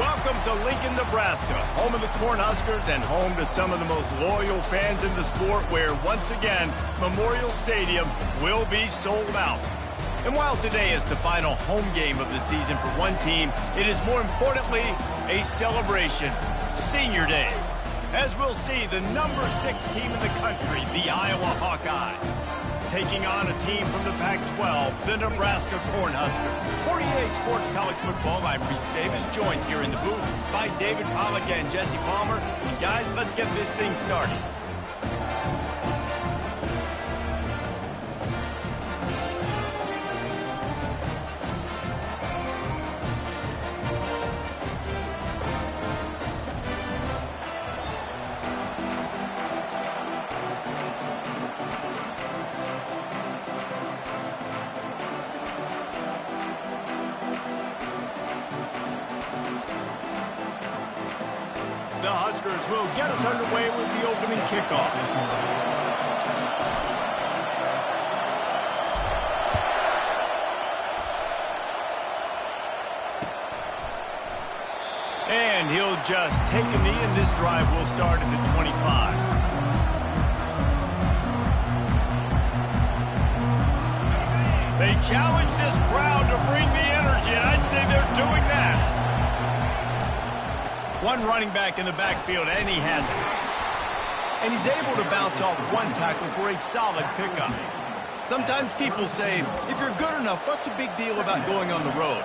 Welcome to Lincoln, Nebraska, home of the Cornhuskers and home to some of the most loyal fans in the sport where, once again, Memorial Stadium will be sold out. And while today is the final home game of the season for one team, it is more importantly a celebration, Senior Day. As we'll see, the number 6 team in the country, the Iowa Hawkeyes, taking on a team from the Pac-12, the Nebraska Cornhuskers. For EA Sports College Football, I'm Reese Davis, joined here in the booth by David Pollack and Jesse Palmer. And guys, let's get this thing started. The Huskers will get us underway with the opening kickoff. And he'll just take a knee, and this drive will start at the 25. They challenge this crowd to bring the energy, and I'd say they're doing that. One running back in the backfield, and he has it. And he's able to bounce off one tackle for a solid pickup. Sometimes people say, if you're good enough, what's the big deal about going on the road?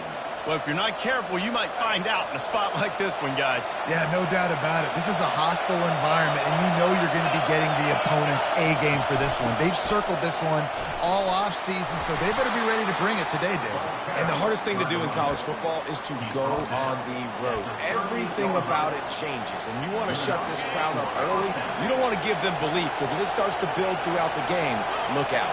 Well, if you're not careful, you might find out in a spot like this one, guys. Yeah, no doubt about it. This is a hostile environment, and you know you're going to be getting the opponent's A-game for this one. They've circled this one all off-season, so they better be ready to bring it today, Dave. And the hardest thing to do in college football is to go on the road. Everything about it changes, and you want to shut this crowd up early. You don't want to give them belief, because if it starts to build throughout the game, look out.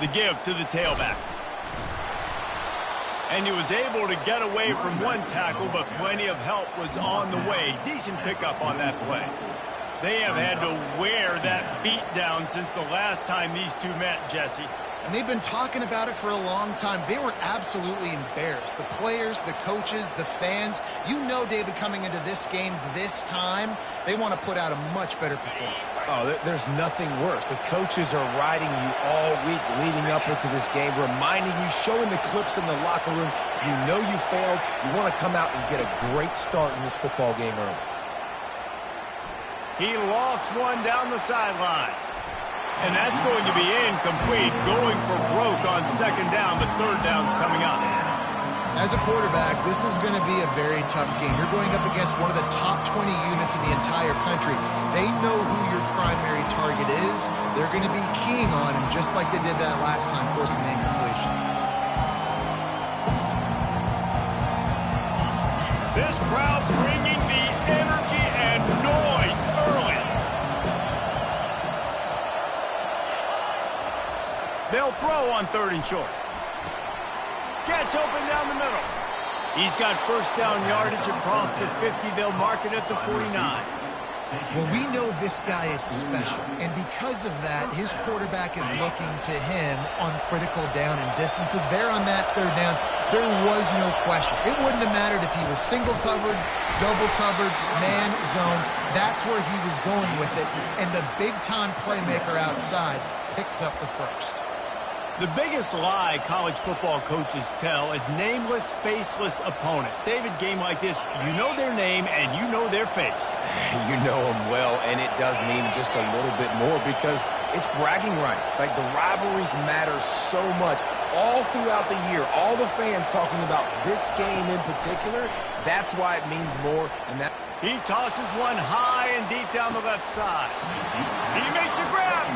The give to the tailback. And he was able to get away from one tackle, but plenty of help was on the way. Decent pickup on that play. They have had to wear that beat down since the last time these two met, Jesse. And they've been talking about it for a long time. They were absolutely embarrassed. The players, the coaches, the fans. You know, David, coming into this game this time, they want to put out a much better performance. Oh, there's nothing worse. The coaches are riding you all week leading up into this game, reminding you, showing the clips in the locker room. You know you failed. You want to come out and get a great start in this football game early. He lost one down the sideline. And that's going to be incomplete, going for broke on second down, but third down's coming up. As a quarterback, this is going to be a very tough game. You're going up against one of the top 20 units in the entire country. They know who your primary target is. They're going to be keying on him, just like they did that last time, forcing the incompletion. This crowd bringing the energy and noise early. They'll throw on 3rd and short. Gets open down the middle. He's got first down yardage across the 50. They'll mark it at the 49. Well, we know this guy is special, and because of that, his quarterback is looking to him on critical down and distances. There on that 3rd down, there was no question. It wouldn't have mattered if he was single covered, double covered, man, zone. That's where he was going with it, and the big-time playmaker outside picks up the first. The biggest lie college football coaches tell is nameless, faceless opponent. David, game like this, you know their name and you know their face. You know them well, and it does mean just a little bit more because it's bragging rights. Like, the rivalries matter so much all throughout the year. All the fans talking about this game in particular, that's why it means more. And that he tosses one high and deep down the left side. He makes a grab.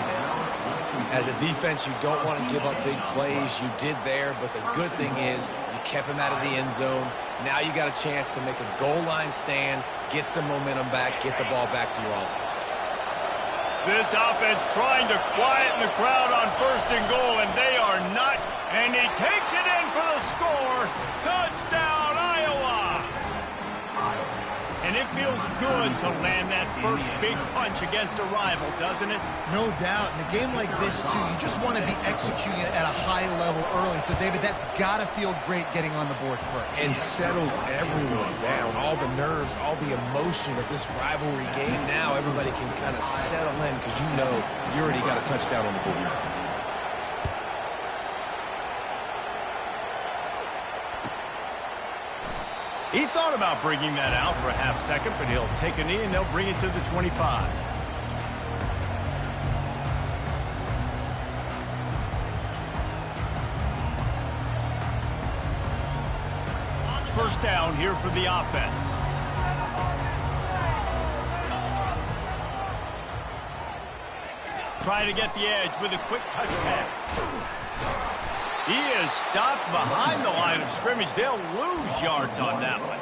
As a defense, you don't want to give up big plays. You did there, but the good thing is you kept him out of the end zone. Now you got a chance to make a goal line stand, get some momentum back, get the ball back to your offense. This offense trying to quieten the crowd on 1st and goal, and they are not. And he takes it in for the score. Touchdown, Iowa! And it feels good to land that first big punch against a rival, doesn't it? No doubt. In a game like this, too, you just want to be executing it at a high level early. So, David, that's got to feel great getting on the board first. And settles everyone down. All the nerves, all the emotion of this rivalry game. Now everybody can kind of settle in because you know you already got a touchdown on the board. He thought about bringing that out for a half second, but he'll take a knee and they'll bring it to the 25. First down here for the offense. Trying to get the edge with a quick touch pass. He is stopped behind the line of scrimmage. They'll lose yards on that one.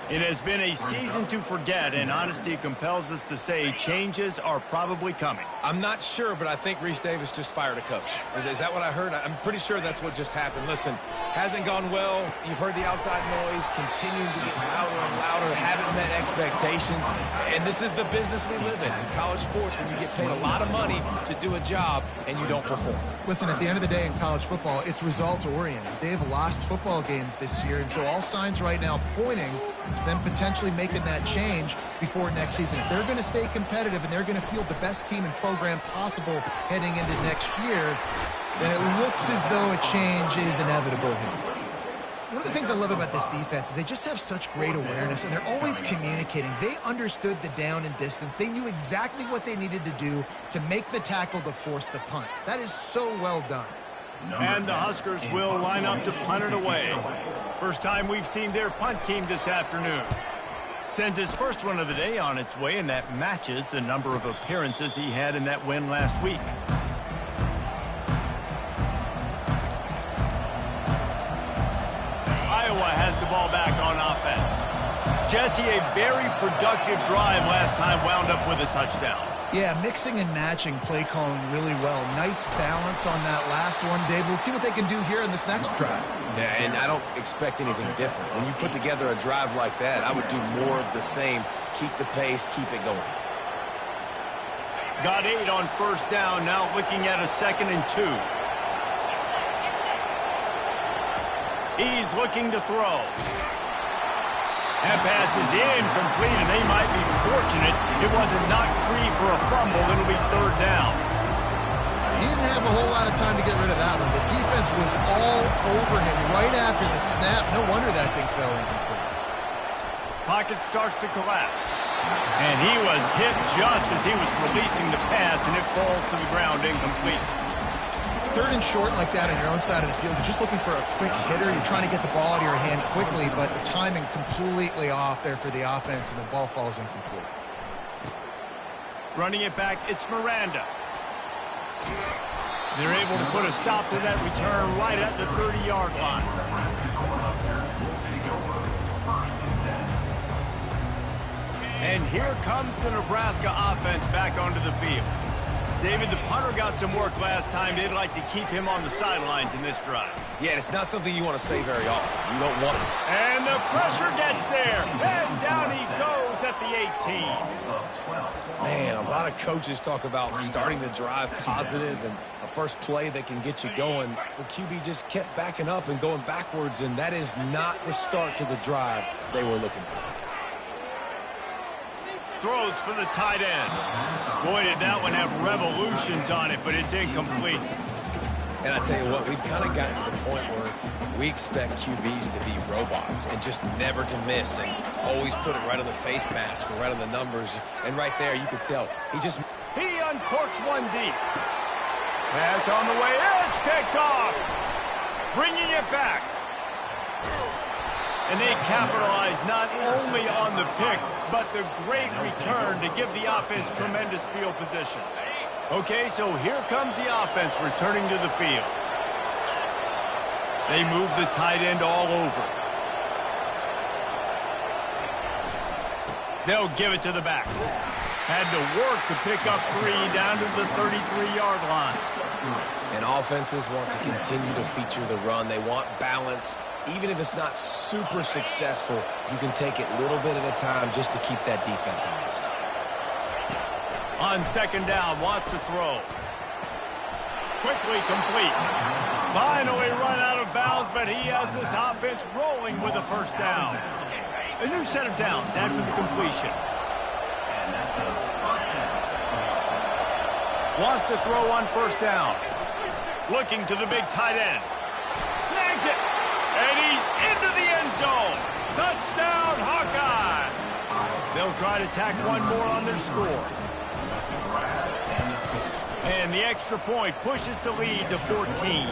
It has been a season to forget, and honesty compels us to say changes are probably coming. I'm not sure, but I think Reese Davis just fired a coach. Is that what I heard? I'm pretty sure that's what just happened. Listen, hasn't gone well. You've heard the outside noise, continuing to get louder and louder, haven't met expectations. And this is the business we live in college sports, when you get paid a lot of money to do a job and you don't perform. Listen, at the end of the day in college football, it's results-oriented. They've lost football games this year, and so all signs right now pointing to them potentially making that change before next season. If they're going to stay competitive and they're going to field the best team and program possible heading into next year, then it looks as though a change is inevitable here. One of the things I love about this defense is they just have such great awareness, and they're always communicating. They understood the down and distance. They knew exactly what they needed to do to make the tackle to force the punt. That is so well done. And the Huskers will line up to punt it away. First time we've seen their punt team this afternoon. Sends his first one of the day on its way, and that matches the number of appearances he had in that win last week. Iowa has the ball back on offense. Jesse, a very productive drive last time, wound up with a touchdown. Yeah, mixing and matching play calling really well. Nice balance on that last one, Dave. Let's see what they can do here in this next drive. Yeah, and I don't expect anything different. When you put together a drive like that, I would do more of the same. Keep the pace, keep it going. Got 8 on first down, now looking at a 2nd and 2. He's looking to throw. That pass is incomplete, and they might be fortunate it wasn't knocked free for a fumble. It'll be 3rd down. He didn't have a whole lot of time to get rid of that one. The defense was all over him right after the snap. No wonder that thing fell incomplete. Pocket starts to collapse. And he was hit just as he was releasing the pass, and it falls to the ground incomplete. 3rd and short like that on your own side of the field, you're just looking for a quick hitter. You're trying to get the ball out of your hand quickly, but the timing completely off there for the offense, and the ball falls incomplete. Running it back, it's Miranda. They're able to put a stop to that return right at the 30-yard line. And here comes the Nebraska offense back onto the field. David, the punter got some work last time. They'd like to keep him on the sidelines in this drive. Yeah, it's not something you want to say very often. You don't want it. And the pressure gets there. And down he goes at the 18. Man, a lot of coaches talk about starting the drive positive and a first play that can get you going. The QB just kept backing up and going backwards, and that is not the start to the drive they were looking for. Throws for the tight end. Boy, did that one have revolutions on it, but it's incomplete. And I tell you what, we've kind of gotten to the point where we expect QBs to be robots and just never to miss and always put it right on the face mask or right on the numbers. And right there, you could tell. He uncorks one deep. Pass on the way. It's picked off. Bringing it back. And they capitalize not only on the pick, but the great return to give the offense tremendous field position. Okay, so here comes the offense returning to the field. They move the tight end all over. They'll give it to the back. Had to work to pick up 3 down to the 33-yard line. And offenses want to continue to feature the run. They want balance. Even if it's not super successful, you can take it little bit at a time just to keep that defense honest. On second down, wants to throw. Quickly complete. Finally run out of bounds, but he has this offense rolling with a first down. A new set of downs after the completion. Wants to throw on first down. Looking to the big tight end. Snags it. And he's into the end zone. Touchdown, Hawkeyes. They'll try to tack one more on their score. And the extra point pushes the lead to 14.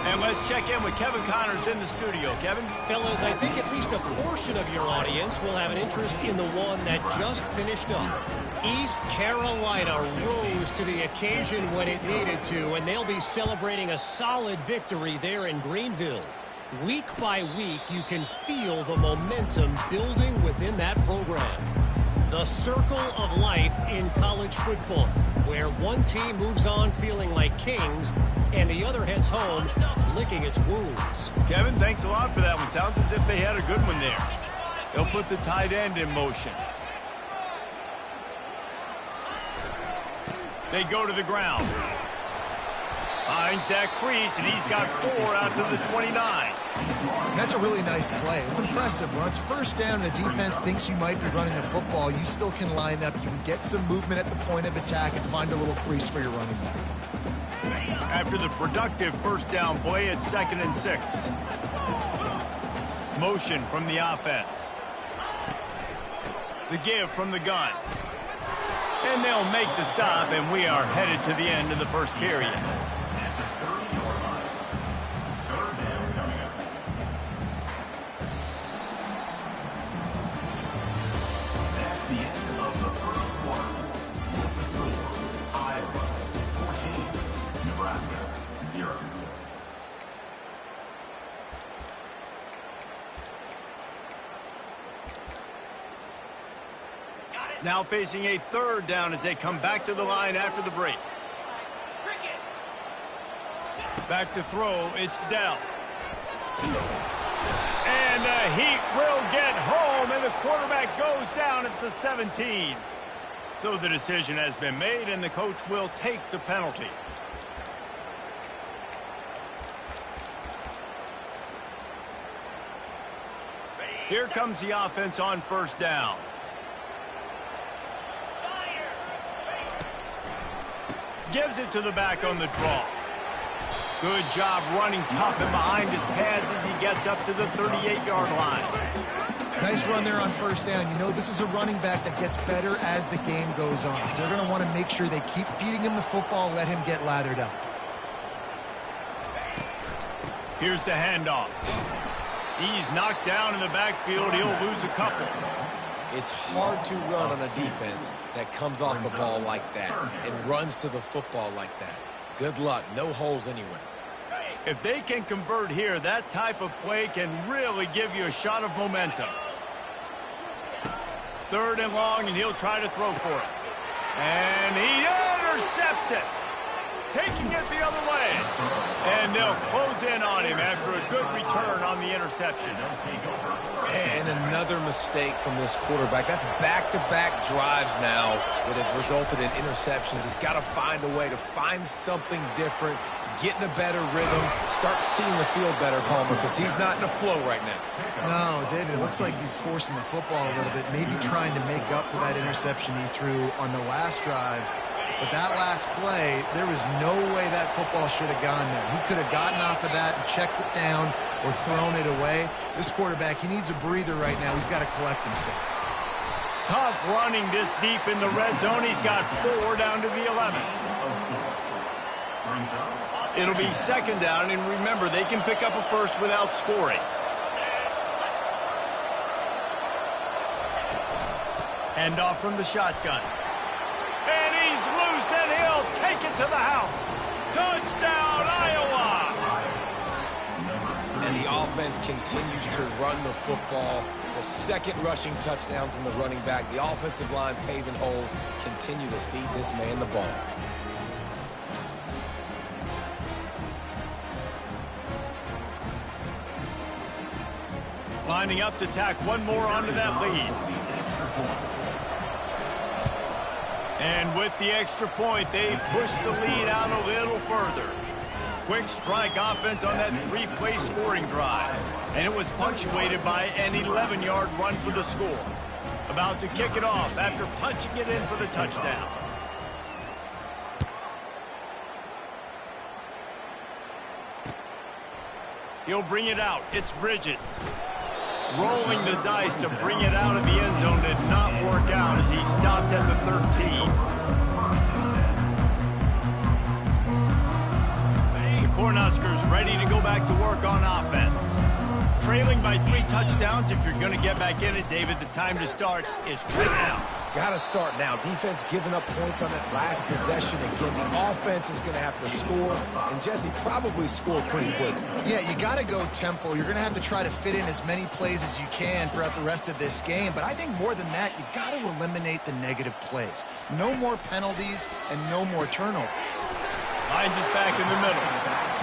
And let's check in with Kevin Connors in the studio. Kevin? Fellas, I think at least a portion of your audience will have an interest in the one that just finished up. East Carolina rose to the occasion when it needed to, and they'll be celebrating a solid victory there in Greenville. Week by week, you can feel the momentum building within that program. The circle of life in college football, where one team moves on feeling like kings and the other heads home licking its wounds. Kevin, thanks a lot for that one. Sounds as if they had a good one there. They'll put the tight end in motion. They go to the ground. Finds that crease, and he's got 4 out to the 29. That's a really nice play. It's impressive. When it's first down and the defense thinks you might be running the football, you still can line up. You can get some movement at the point of attack and find a little crease for your running back. After the productive first down play, it's 2nd and 6. Motion from the offense. The give from the gun. And they'll make the stop, and we are headed to the end of the first period. Now facing a 3rd down as they come back to the line after the break. Back to throw, it's Dell. And the Heat will get home, and the quarterback goes down at the 17. So the decision has been made, and the coach will take the penalty. Here comes the offense on first down. Gives it to the back on the draw. Good job running tough and behind his pads as he gets up to the 38-yard line. Nice run there on first down. You know, this is a running back that gets better as the game goes on. So they're going to want to make sure they keep feeding him the football, let him get lathered up. Here's the handoff. He's knocked down in the backfield. He'll lose a couple. It's hard to run on a defense that comes off the ball like that and runs to the football like that. Good luck. No holes anywhere. If they can convert here, that type of play can really give you a shot of momentum. 3rd and long, and he'll try to throw for it. And he intercepts it, taking it the other way. And they'll close in on him after a good return on the interception. And another mistake from this quarterback. That's back-to-back drives now that have resulted in interceptions. He's got to find a way to find something different, get in a better rhythm, start seeing the field better, Palmer, because he's not in a flow right now. No, David, it looks like he's forcing the football a little bit, maybe trying to make up for that interception he threw on the last drive. But that last play, there was no way that football should have gone there. He could have gotten off of that and checked it down or thrown it away. This quarterback, he needs a breather right now. He's got to collect himself. Tough running this deep in the red zone. He's got 4 down to the 11. It'll be 2nd down, and remember, they can pick up a first without scoring. Handoff from the shotgun. And he's loose, and he'll take it to the house. Touchdown, Iowa! And the offense continues to run the football. The 2nd rushing touchdown from the running back. The offensive line paving holes. Continue to feed this man the ball. Lining up to tack one more onto that lead. And with the extra point, they push the lead out a little further. Quick strike offense on that three-play scoring drive. And it was punctuated by an 11-yard run for the score. About to kick it off after punching it in for the touchdown. He'll bring it out. It's Bridges. Rolling the dice to bring it out of the end zone did not work out as he stopped at the 13. The Cornhuskers ready to go back to work on offense. Trailing by 3 touchdowns. If you're going to get back in it, David, the time to start is right now. Got to start now. Defense giving up points on that last possession. Again, the offense is going to have to score, and Jesse probably scored pretty quick. Yeah, you got to go tempo. You're going to have to try to fit in as many plays as you can throughout the rest of this game. But I think more than that, you got to eliminate the negative plays. No more penalties and no more turnovers. Hines is back in the middle.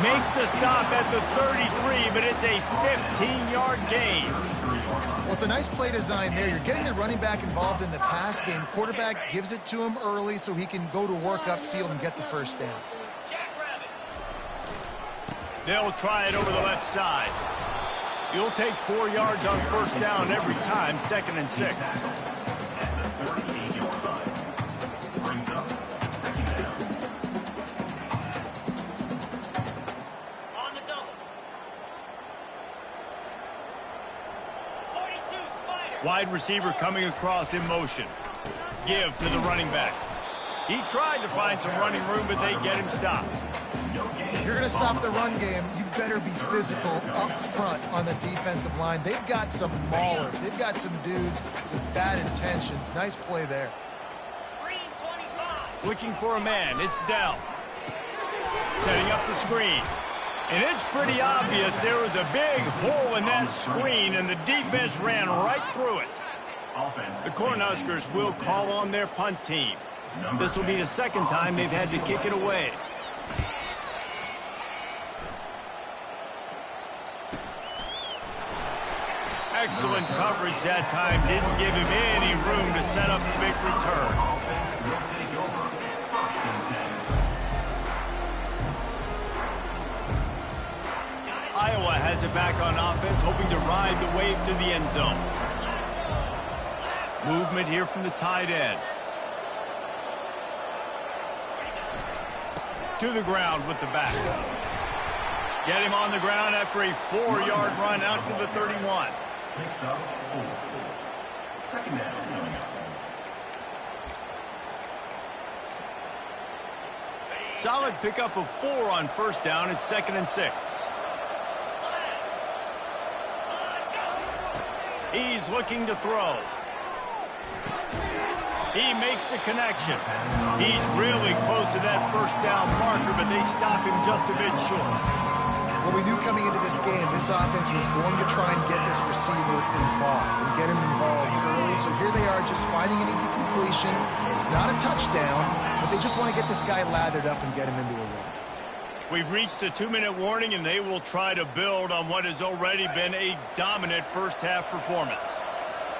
Makes the stop at the 33, but it's a 15-yard gain. Well, it's a nice play design there. You're getting the running back involved in the pass game. Quarterback gives it to him early so he can go to work upfield and get the first down. They'll try it over the left side. You'll take 4 yards on first down every time, 2nd and 6. Wide receiver coming across in motion. Give to the running back. He tried to find some running room, but they get him stopped. If you're going to stop the run game, you better be physical up front on the defensive line. They've got some maulers. They've got some dudes with bad intentions. Nice play there. Looking for a man. It's Dell. Setting up the screen. And it's pretty obvious there was a big hole in that screen, and the defense ran right through it. The Cornhuskers will call on their punt team. This will be the 2nd time they've had to kick it away. Excellent coverage that time. Didn't give him any room to set up a big return. Iowa has it back on offense, hoping to ride the wave to the end zone. Movement here from the tight end. To the ground with the back. Get him on the ground after a 4-yard run out to the 31. Solid pickup of 4 on first down. It's 2nd and 6. He's looking to throw. He makes the connection. He's really close to that first down marker, but they stop him just a bit short. Well, we knew coming into this game, this offense was going to try and get this receiver involved and get him involved early. So here they are just finding an easy completion. It's not a touchdown, but they just want to get this guy lathered up and get him into a run. We've reached the 2-minute warning, and they will try to build on what has already been a dominant first-half performance.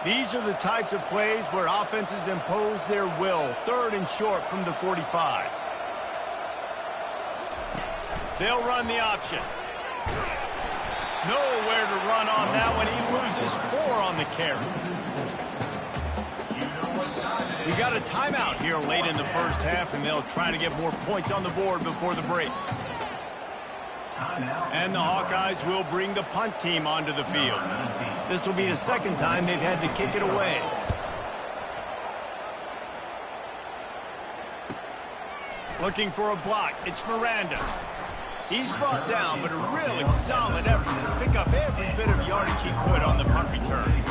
These are the types of plays where offenses impose their will. 3rd and short from the 45. They'll run the option. Nowhere to run on that one. He loses 4 on the carry. We got a timeout here late in the first half, and they'll try to get more points on the board before the break. And the Hawkeyes will bring the punt team onto the field. This will be the 2nd time they've had to kick it away. Looking for a block. It's Miranda. He's brought down, but a really solid effort to pick up every bit of yardage he could on the punt return.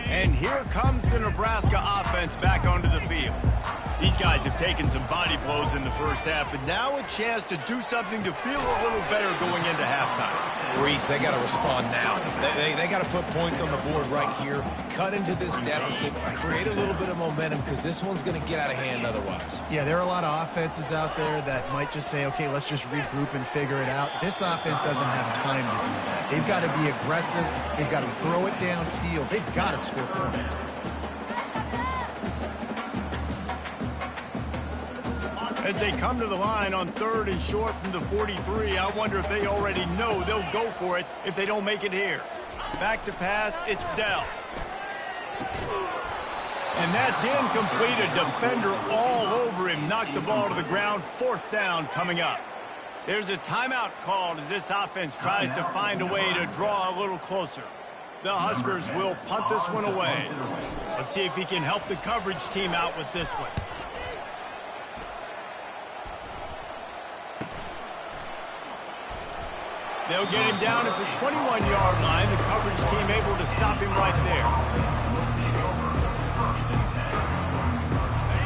And here comes the Nebraska offense back onto the field. These guys have taken some body blows in the first half, but now a chance to do something to feel a little better going into halftime. Reese, they got to respond now. They got to put points on the board right here, cut into this deficit, create a little bit of momentum, because this one's going to get out of hand otherwise. Yeah, there are a lot of offenses out there that might just say, okay, let's just regroup and figure it out. This offense doesn't have time to do that. They've got to be aggressive. They've got to throw it downfield. They've got to score points. As they come to the line on 3rd and short from the 43, I wonder if they already know they'll go for it if they don't make it here. Back to pass, it's Dell. And that's incomplete. A defender all over him. Knocked the ball to the ground. 4th down coming up. There's a timeout called as this offense tries to find a way to draw a little closer. The Huskers will punt this one away. Let's see if he can help the coverage team out with this one. They'll get him down at the 21-yard line. The coverage team able to stop him right there.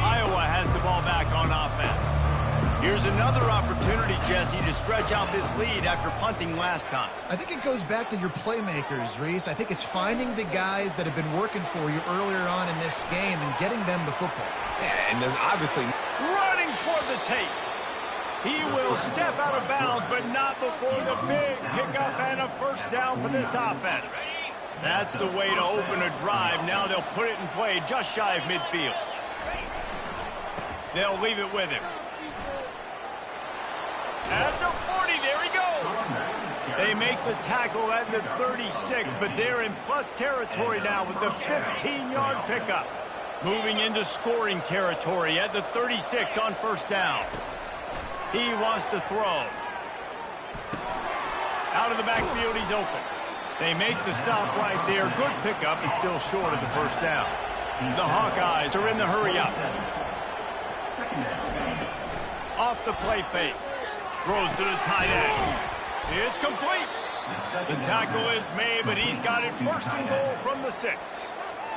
Iowa has the ball back on offense. Here's another opportunity, Jesse, to stretch out this lead after punting last time. I think it goes back to your playmakers, Reese. I think it's finding the guys that have been working for you earlier on in this game and getting them the football. Yeah, and there's obviously running toward the tape. He will step out of bounds, but not before the big pickup and a first down for this offense. That's the way to open a drive. Now they'll put it in play just shy of midfield. They'll leave it with him. At the 40, there he goes. They make the tackle at the 36, but they're in plus territory now with the 15-yard pickup. Moving into scoring territory at the 36 on first down. He wants to throw. Out of the backfield, he's open. They make the stop right there. Good pickup, but still short of the first down. The Hawkeyes are in the hurry-up. Off the play fake. Throws to the tight end. It's complete. The tackle is made, but he's got it 1st and goal from the 6.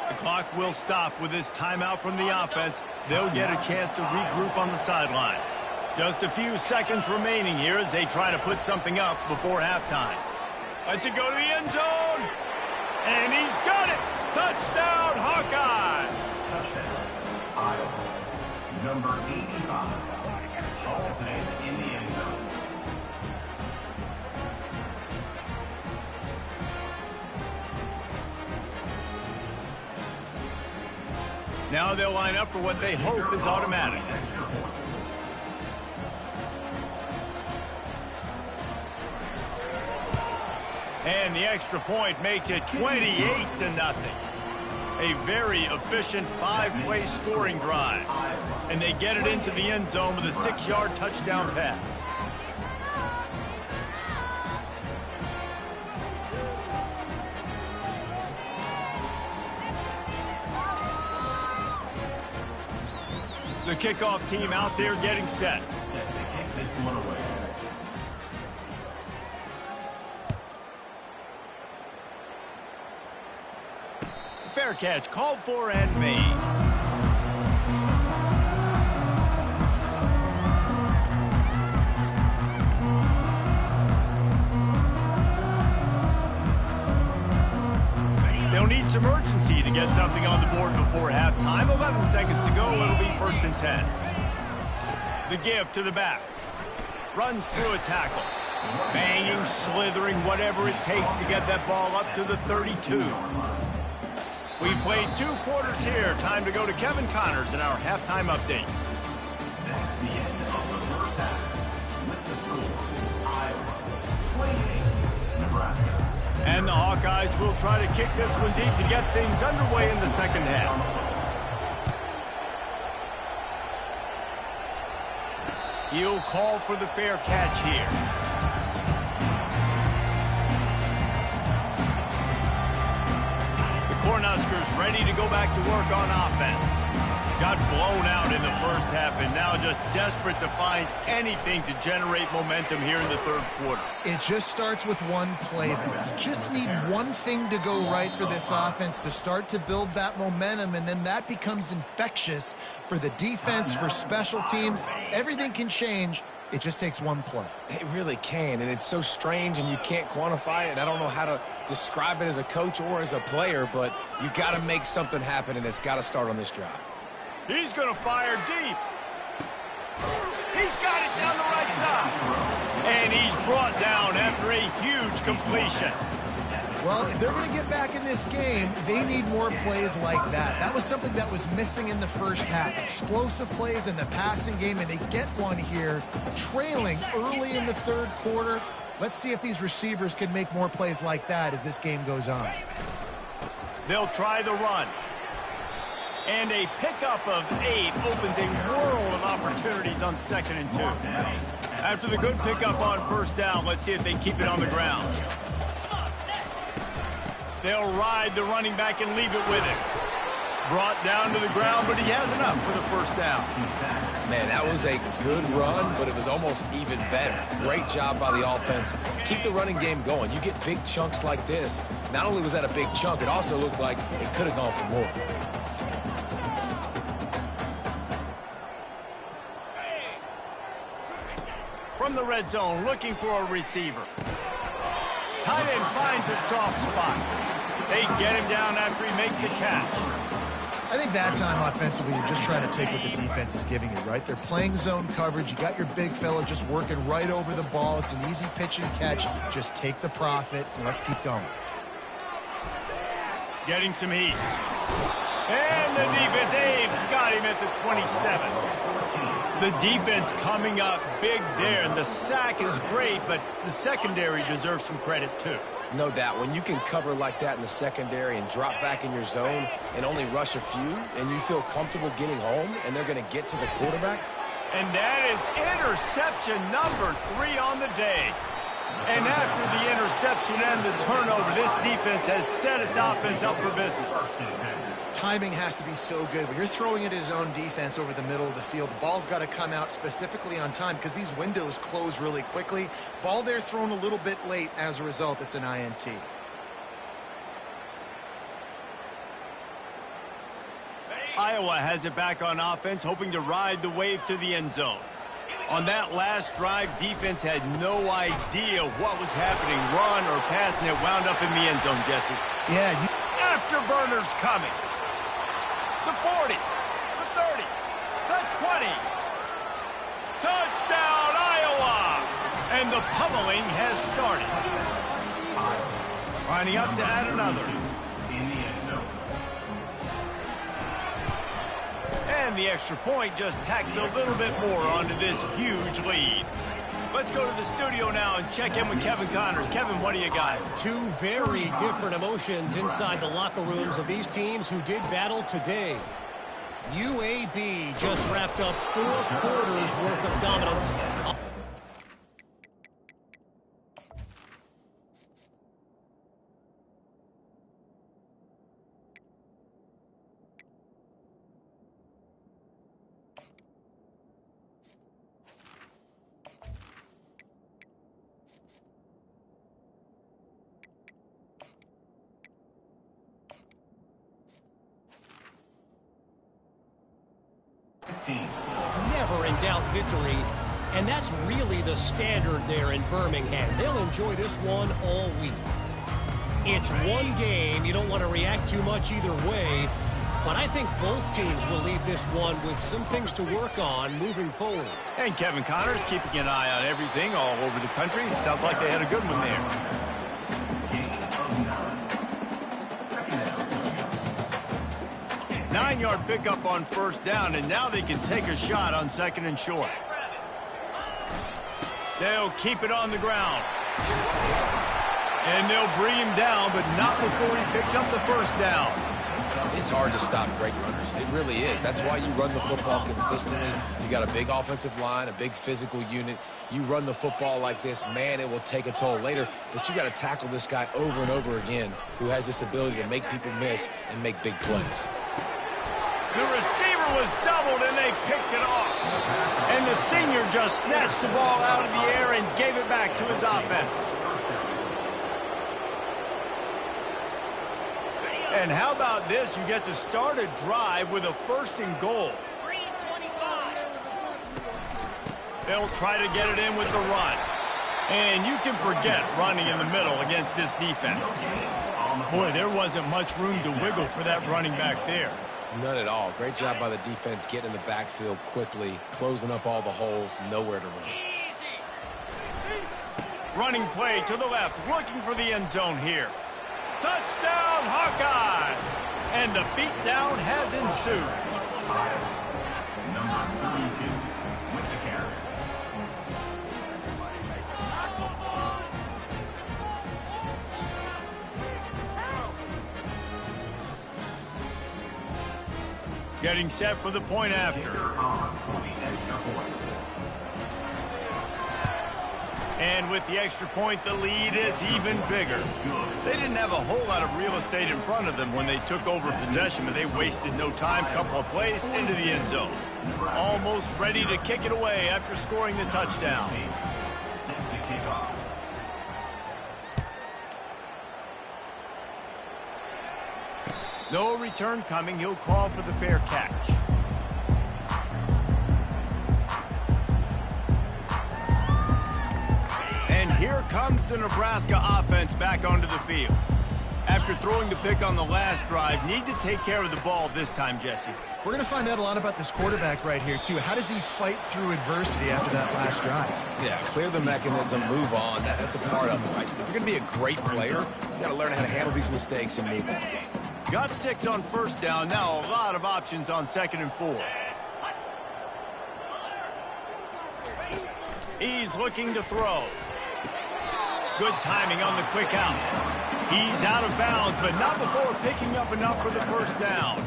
The clock will stop with this timeout from the offense. They'll get a chance to regroup on the sideline. Just a few seconds remaining here as they try to put something up before halftime. Lets it go to the end zone. And he's got it. Touchdown, Hawkeye. Touchdown, Iowa. Number 85. Halsey in the end zone. Now they'll line up for what they hope is automatic. And the extra point makes it 28-0. A very efficient 5-play scoring drive. And they get it into the end zone with a 6-yard touchdown pass. The kickoff team out there getting set. Set to kick this one away. Fair catch called for and made. They'll need some urgency to get something on the board before halftime. 11 seconds to go. It'll be 1st and 10. The give to the back. Runs through a tackle. Banging, slithering, whatever it takes to get that ball up to the 32. We've played 2 quarters here. Time to go to Kevin Connors in our halftime update. That's the end of the first half. With the score, Iowa 28, Nebraska. And the Hawkeyes will try to kick this one deep to get things underway in the second half. He'll call for the fair catch here. Cornhuskers ready to go back to work on offense. Got blown out in the first half and now just desperate to find anything to generate momentum here in the third quarter. It just starts with one play, though. You just need one thing to go right for this offense to start to build that momentum, and then that becomes infectious for the defense, for special teams. Everything can change. It just takes one play. It really can, and it's so strange, and you can't quantify it. And I don't know how to describe it as a coach or as a player, but you got to make something happen, and it's got to start on this drive. He's going to fire deep. He's got it down the right side. And he's brought down after a huge completion. Well, if they're going to get back in this game, they need more plays like that. That was something that was missing in the first half. Explosive plays in the passing game, and they get one here, trailing early in the third quarter. Let's see if these receivers can make more plays like that as this game goes on. They'll try the run. And a pickup of 8 opens a world of opportunities on 2nd and 2. After the good pickup on first down, let's see if they keep it on the ground. They'll ride the running back and leave it with him. Brought down to the ground, but he has enough for the first down. Man, that was a good run, but it was almost even better. Great job by the offense. Keep the running game going. You get big chunks like this. Not only was that a big chunk, it also looked like it could have gone for more. From the red zone, looking for a receiver. Tight end finds a soft spot. They get him down after he makes the catch. I think that time offensively, you're just trying to take what the defense is giving you, right? They're playing zone coverage. You got your big fella just working right over the ball. It's an easy pitch and catch. Just take the profit, and let's keep going. Getting some heat. And the defense, they've got him at the 27. The defense coming up big there, and the sack is great, but the secondary deserves some credit too. No doubt. When you can cover like that in the secondary and drop back in your zone and only rush a few, and you feel comfortable getting home, and they're going to get to the quarterback. And that is interception number 3 on the day. And after the interception and the turnover, this defense has set its offense up for business. Timing has to be so good. When you're throwing at his own defense over the middle of the field, the ball's got to come out specifically on time because these windows close really quickly. Ball there thrown a little bit late. As a result, it's an INT. Iowa has it back on offense, hoping to ride the wave to the end zone. On that last drive, defense had no idea what was happening, run or pass, and it wound up in the end zone, Jesse. Yeah. Afterburners coming. The 40, the 30, the 20. Touchdown, Iowa! And the pummeling has started. Lining up to add another. In the end zone. And the extra point just tacks a little bit more onto this huge lead. Let's go to the studio now and check in with Kevin Connors. Kevin, what do you got? 2 very different emotions inside the locker rooms of these teams who did battle today. UAB just wrapped up 4 quarters worth of dominance. Never in doubt victory, and that's really the standard there in Birmingham. They'll enjoy this one all week. It's one game. You don't want to react too much either way, but I think both teams will leave this one with some things to work on moving forward. And Kevin Connors keeping an eye on everything all over the country. It sounds like they had a good one there. 9-yard pickup on first down, and now they can take a shot on 2nd and short. They'll keep it on the ground. And they'll bring him down, but not before he picks up the first down. It's hard to stop great runners. It really is. That's why you run the football consistently. You got a big offensive line, a big physical unit. You run the football like this, man, it will take a toll later. But you got to tackle this guy over and over again who has this ability to make people miss and make big plays. The receiver Cover was doubled, and they picked it off. And the senior just snatched the ball out of the air and gave it back to his offense. And how about this? You get to start a drive with a 1st and goal. They'll try to get it in with the run. And you can forget running in the middle against this defense. Boy, there wasn't much room to wiggle for that running back there. None at all. Great job by the defense getting in the backfield quickly, closing up all the holes, nowhere to run. Running play to the left, looking for the end zone here. Touchdown, Hawkeye! And the beatdown has ensued. Number 32 with the carry. Getting set for the point after. And with the extra point, the lead is even bigger. They didn't have a whole lot of real estate in front of them when they took over possession, but they wasted no time. Couple of plays into the end zone. Almost ready to kick it away after scoring the touchdown. No return coming. He'll call for the fair catch. And here comes the Nebraska offense back onto the field. After throwing the pick on the last drive, need to take care of the ball this time, Jesse. We're going to find out a lot about this quarterback right here, too. How does he fight through adversity after that last drive? Yeah, clear the mechanism, move on. That's a part of it, right? If you're going to be a great player, you got to learn how to handle these mistakes and move on. Got 6 on 1st down. Now a lot of options on 2nd and 4. He's looking to throw. Good timing on the quick out. He's out of bounds, but not before picking up enough for the 1st down.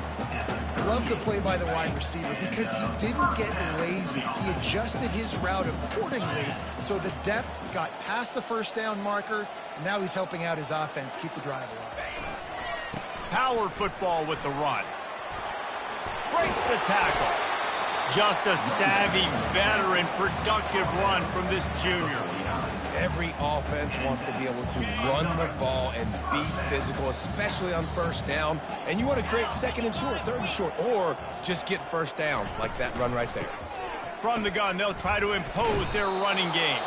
Love the play by the wide receiver because he didn't get lazy. He adjusted his route accordingly, so the depth got past the 1st down marker. And now he's helping out his offense keep the drive alive. Power football with the run. Breaks the tackle. Just a savvy, veteran, productive run from this junior. Every offense wants to be able to run the ball and be physical, especially on 1st down. And you want to create 2nd and short, 3rd and short, or just get 1st downs like that run right there. From the gun, they'll try to impose their running game.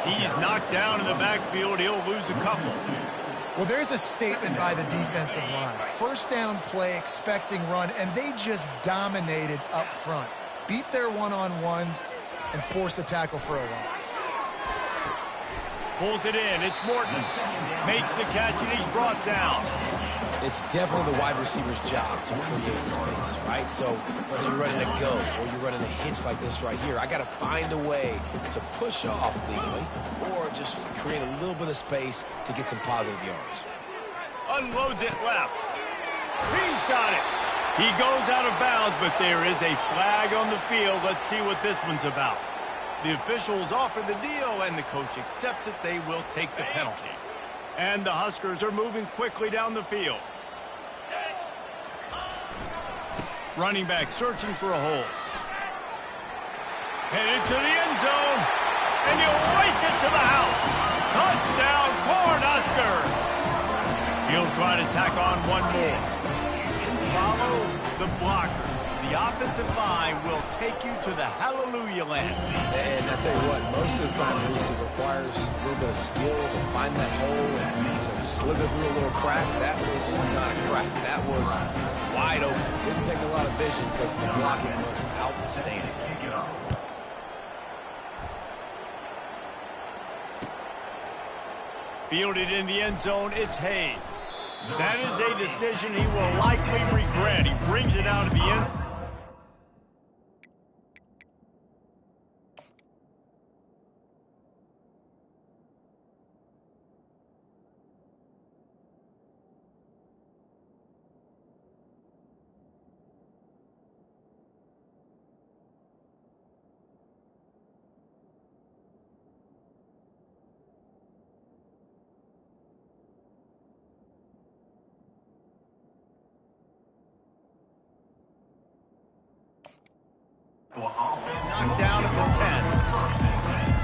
He's knocked down in the backfield. He'll lose a couple. Well, there's a statement by the defensive line. 1st down play, expecting run, and they just dominated up front. Beat their one-on-ones and force a tackle for a loss. Pulls it in. It's Morton. Makes the catch, and he's brought down. It's definitely the wide receiver's job to create space, right? So whether you're running a go or you're running a hitch like this right here, I got to find a way to push off legally or just create a little bit of space to get some positive yards. Unloads it left. He's got it. He goes out of bounds, but there is a flag on the field. Let's see what this one's about. The officials offer the deal, and the coach accepts it. They will take the penalty. And the Huskers are moving quickly down the field. Running back searching for a hole. Headed to the end zone. And he'll race it to the house. Touchdown, Cornhuskers. He'll try to tack on one more. Follow the blocker. The offensive line will take you to the hallelujah land. And I tell you what, most of the time, Reese, it requires a little bit of skill to find that hole and slither through a little crack. That was not a crack. That was wide open. Didn't take a lot of vision because the blocking was outstanding. Fielded in the end zone, it's Hayes. That is a decision he will likely regret. He brings it out of the end. offense. Knocked down at the 10. First and 10.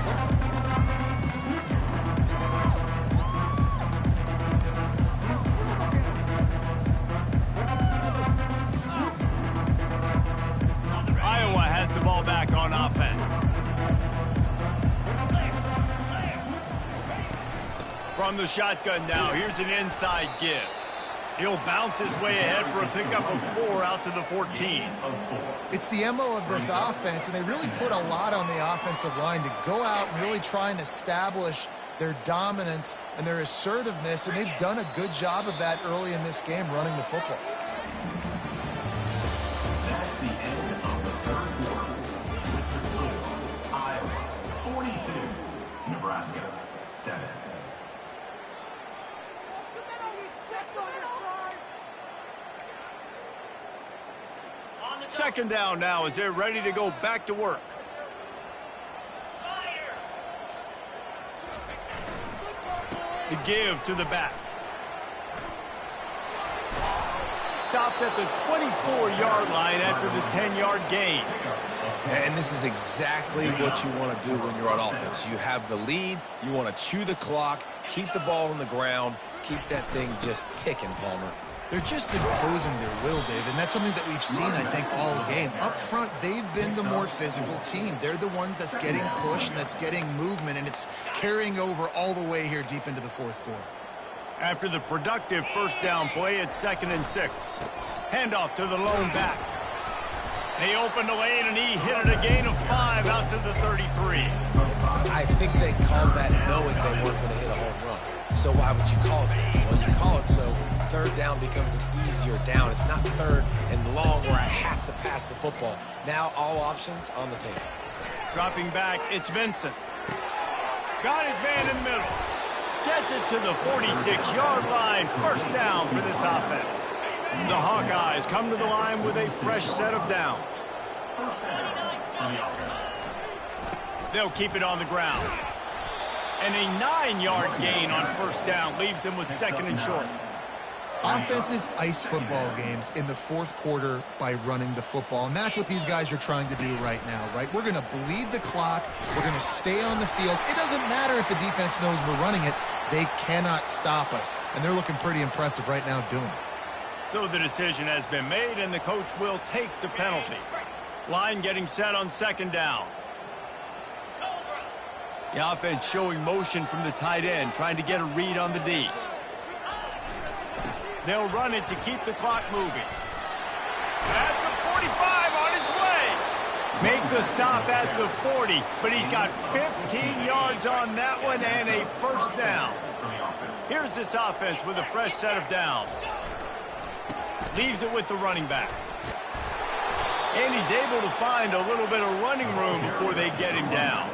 Iowa has the ball back on offense. From the shotgun now, here's an inside give. He'll bounce his way ahead for a pickup of 4 out to the 14. It's the MO of this offense, and they really put a lot on the offensive line to go out and really try and establish their dominance and their assertiveness, and they've done a good job of that early in this game running the football. That's the end of the third quarter. With the score, Iowa 42, Nebraska 7. Second down now as they're ready to go back to work. The give to the back. Stopped at the 24-yard line after the 10-yard gain. And this is exactly what you want to do when you're on offense. You have the lead, you want to chew the clock, keep the ball on the ground, keep that thing just ticking, Palmer. They're just imposing their will, David, and that's something that we've seen, I think, all game. Up front, they've been the more physical team. They're the ones that's getting pushed and that's getting movement, and it's carrying over all the way here deep into the fourth quarter. After the productive first down play, it's 2nd and 6. Handoff to the lone back. They opened the lane, and he hit it a gain of 5 out to the 33. I think they called that knowing they weren't going to hit a home run. So why would you call it that? Well, you call it so third down becomes an easier down. It's not third and long where I have to pass the football. Now all options on the table. Dropping back, it's Vincent. Got his man in the middle. Gets it to the 46-yard line. First down for this offense. The Hawkeyes come to the line with a fresh set of downs. First down on the offense. They'll keep it on the ground. And a 9-yard gain on first down leaves them with 2nd and short. Offenses ice football games in the fourth quarter by running the football, and that's what these guys are trying to do right now, right? We're going to bleed the clock. We're going to stay on the field. It doesn't matter if the defense knows we're running it. They cannot stop us, and they're looking pretty impressive right now doing it. So the decision has been made, and the coach will take the penalty. Line getting set on 2nd down. The offense showing motion from the tight end, trying to get a read on the D. They'll run it to keep the clock moving. At the 45 on his way. Make the stop at the 40, but he's got 15 yards on that one and a first down. Here's this offense with a fresh set of downs. Leaves it with the running back. And he's able to find a little bit of running room before they get him down.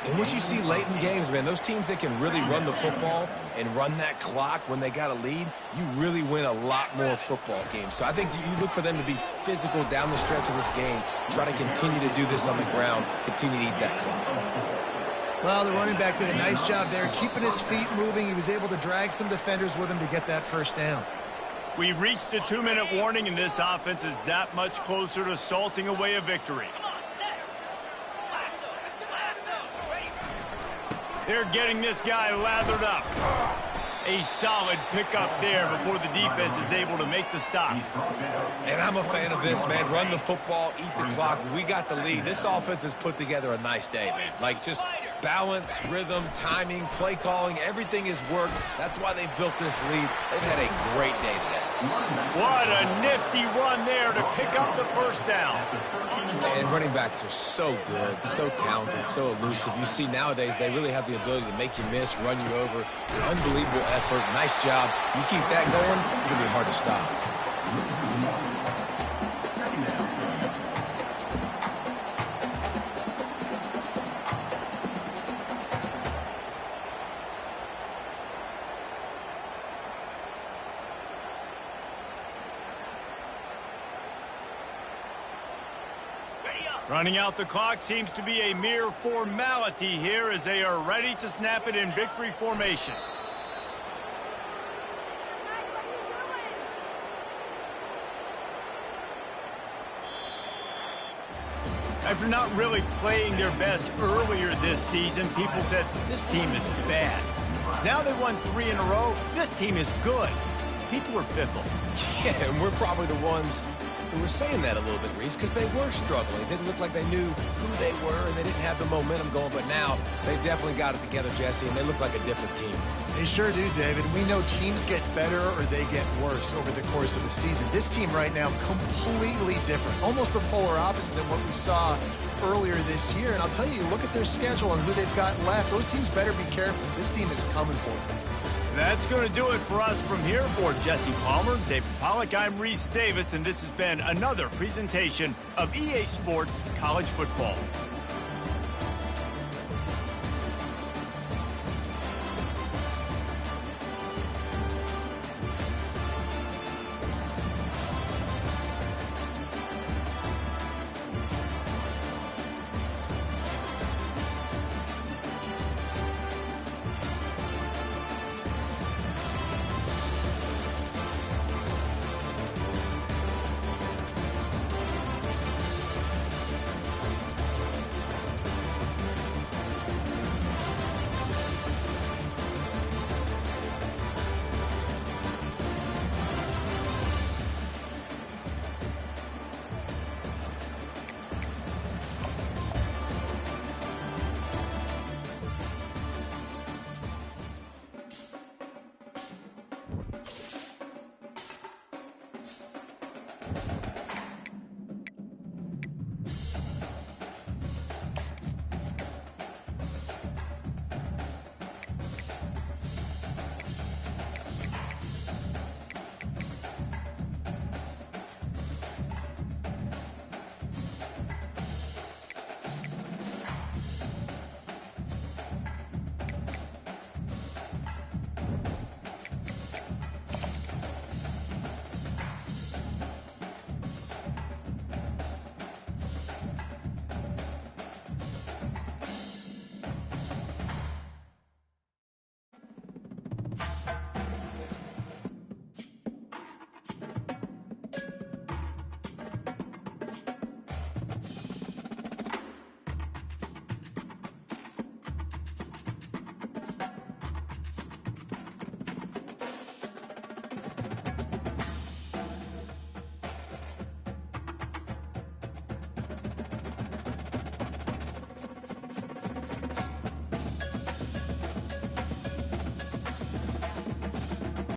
And what you see late in games, man, those teams that can really run the football and run that clock when they got a lead, you really win a lot more football games. So I think you look for them to be physical down the stretch of this game, try to continue to do this on the ground, continue to eat that clock. Well, the running back did a nice job there, keeping his feet moving. He was able to drag some defenders with him to get that first down. We've reached the 2-minute warning, and this offense is that much closer to salting away a victory. They're getting this guy lathered up. A solid pickup there before the defense is able to make the stop. And I'm a fan of this, man. Run the football, eat the clock. We got the lead. This offense has put together a nice day, man. Like just balance, rhythm, timing, play calling, everything has worked. That's why they've built this lead. They've had a great day today. What a nifty run there to pick up the first down. And running backs are so good, so talented, so elusive. You see nowadays they really have the ability to make you miss, run you over. Unbelievable effort. Nice job. You keep that going, it's going to be hard to stop. Running out the clock seems to be a mere formality here as they are ready to snap it in victory formation. A After not really playing their best earlier this season, people said this team is bad. Now they won 3 in a row. This team is good. People are fickle. Yeah, and we're probably the ones who were saying that a little bit, Reese, because they were struggling. It didn't look like they knew who they were, and they didn't have the momentum going. But now they definitely got it together, Jesse, and they look like a different team. They sure do, David. We know teams get better or they get worse over the course of a season. This team right now, completely different. Almost the polar opposite than what we saw earlier this year. And I'll tell you, look at their schedule and who they've got left. Those teams better be careful. This team is coming for them. That's going to do it for us from here. For Jesse Palmer, David Pollack, I'm Reese Davis, and this has been another presentation of EA Sports College Football.